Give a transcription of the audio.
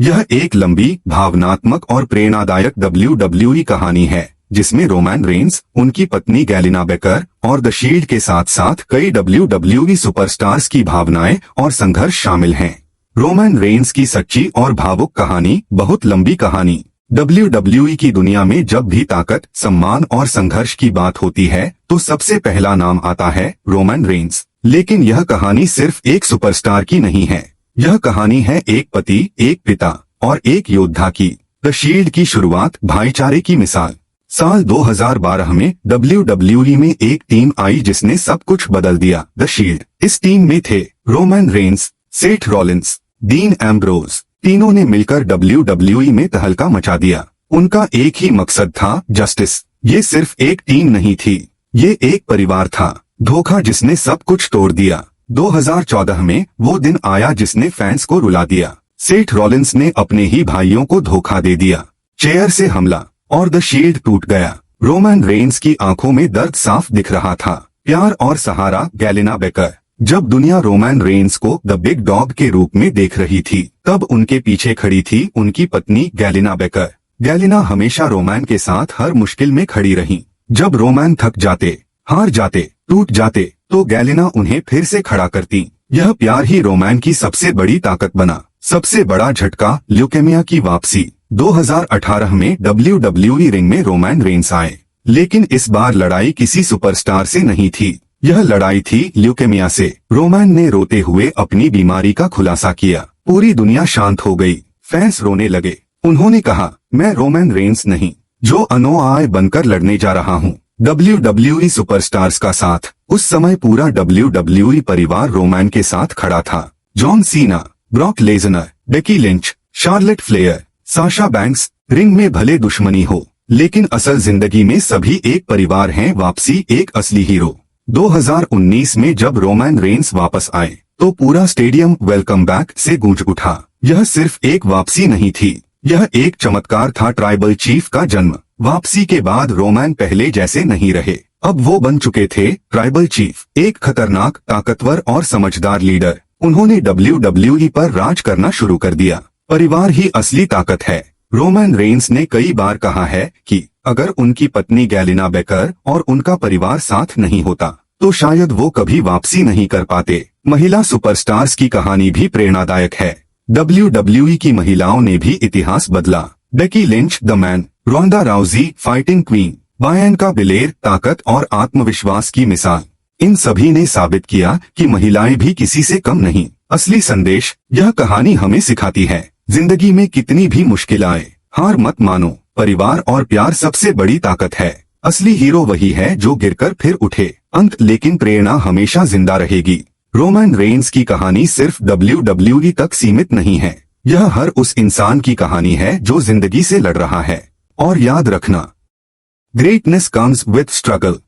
यह एक लंबी, भावनात्मक और प्रेरणादायक WWE कहानी है, जिसमें रोमन रेंस, उनकी पत्नी गैलिना बेकर और द शील्ड के साथ साथ कई WWE सुपरस्टार्स की भावनाएं और संघर्ष शामिल हैं। रोमन रेंस की सच्ची और भावुक कहानी, बहुत लंबी कहानी। WWE की दुनिया में जब भी ताकत, सम्मान और संघर्ष की बात होती है तो सबसे पहला नाम आता है रोमन रेंस। लेकिन यह कहानी सिर्फ एक सुपरस्टार की नहीं है। यह कहानी है एक पति, एक पिता और एक योद्धा की। द शील्ड की शुरुआत भाईचारे की मिसाल। साल 2012 में WWE में एक टीम आई जिसने सब कुछ बदल दिया, द शील्ड। इस टीम में थे Roman Reigns, Seth Rollins, dean Ambrose. तीनों ने मिलकर WWE में तहलका मचा दिया। उनका एक ही मकसद था, जस्टिस। ये सिर्फ एक टीम नहीं थी, ये एक परिवार था। धोखा जिसने सब कुछ तोड़ दिया। 2014 में वो दिन आया जिसने फैंस को रुला दिया। सेथ रॉलिंस ने अपने ही भाइयों को धोखा दे दिया, चेयर से हमला, और द शील्ड टूट गया। रोमन रेंस की आंखों में दर्द साफ दिख रहा था। प्यार और सहारा गैलिना बेकर। जब दुनिया रोमन रेंस को द बिग डॉग के रूप में देख रही थी, तब उनके पीछे खड़ी थी उनकी पत्नी गैलिना बेकर। गैलिना हमेशा रोमन के साथ हर मुश्किल में खड़ी रही। जब रोमन थक जाते, हार जाते, टूट जाते, तो गैलिना उन्हें फिर से खड़ा करती। यह प्यार ही रोमन की सबसे बड़ी ताकत बना। सबसे बड़ा झटका, ल्यूकेमिया की वापसी। 2018 में WWE रिंग में रोमन रेंस आए, लेकिन इस बार लड़ाई किसी सुपरस्टार से नहीं थी। यह लड़ाई थी ल्यूकेमिया से। रोमन ने रोते हुए अपनी बीमारी का खुलासा किया। पूरी दुनिया शांत हो गई, फैंस रोने लगे। उन्होंने कहा, मैं रोमन रेंस नहीं, जो अनोआय बनकर लड़ने जा रहा हूँ। WWE सुपरस्टार्स का साथ। उस समय पूरा WWE परिवार रोमन के साथ खड़ा था। John Cena, Brock Lesnar, Becky Lynch, Charlotte Flair, Sasha banks. Ring में भले दुश्मनी हो, लेकिन असल जिंदगी में सभी एक परिवार हैं। वापसी, एक असली हीरो। 2019 में जब रोमन रेंस वापस आए, तो पूरा स्टेडियम वेलकम बैक से गूंज उठा। यह सिर्फ एक वापसी नहीं थी, यह एक चमत्कार था, ट्राइबल चीफ का जन्म। वापसी के बाद रोमन पहले जैसे नहीं रहे। अब वो बन चुके थे ट्राइबल चीफ, एक खतरनाक, ताकतवर और समझदार लीडर। उन्होंने WWE पर राज करना शुरू कर दिया। परिवार ही असली ताकत है। रोमन रेंस ने कई बार कहा है कि अगर उनकी पत्नी गैलिना बेकर और उनका परिवार साथ नहीं होता, तो शायद वो कभी वापसी नहीं कर पाते। महिला सुपरस्टार्स की कहानी भी प्रेरणादायक है। WWE की महिलाओं ने भी इतिहास बदला। Becky Lynch, the man, Ronda Rousey, fighting queen, Bianca Belair, ताकत और आत्मविश्वास की मिसाल। इन सभी ने साबित किया कि महिलाएं भी किसी से कम नहीं। असली संदेश, यह कहानी हमें सिखाती है, जिंदगी में कितनी भी मुश्किल आए, हार मत मानो। परिवार और प्यार सबसे बड़ी ताकत है। असली हीरो वही है जो गिरकर फिर उठे। अंत, लेकिन प्रेरणा हमेशा जिंदा रहेगी। रोमन रेंस की कहानी सिर्फ WWE तक सीमित नहीं है। यह हर उस इंसान की कहानी है जो जिंदगी से लड़ रहा है। और याद रखना, ग्रेटनेस कम्स विथ स्ट्रगल।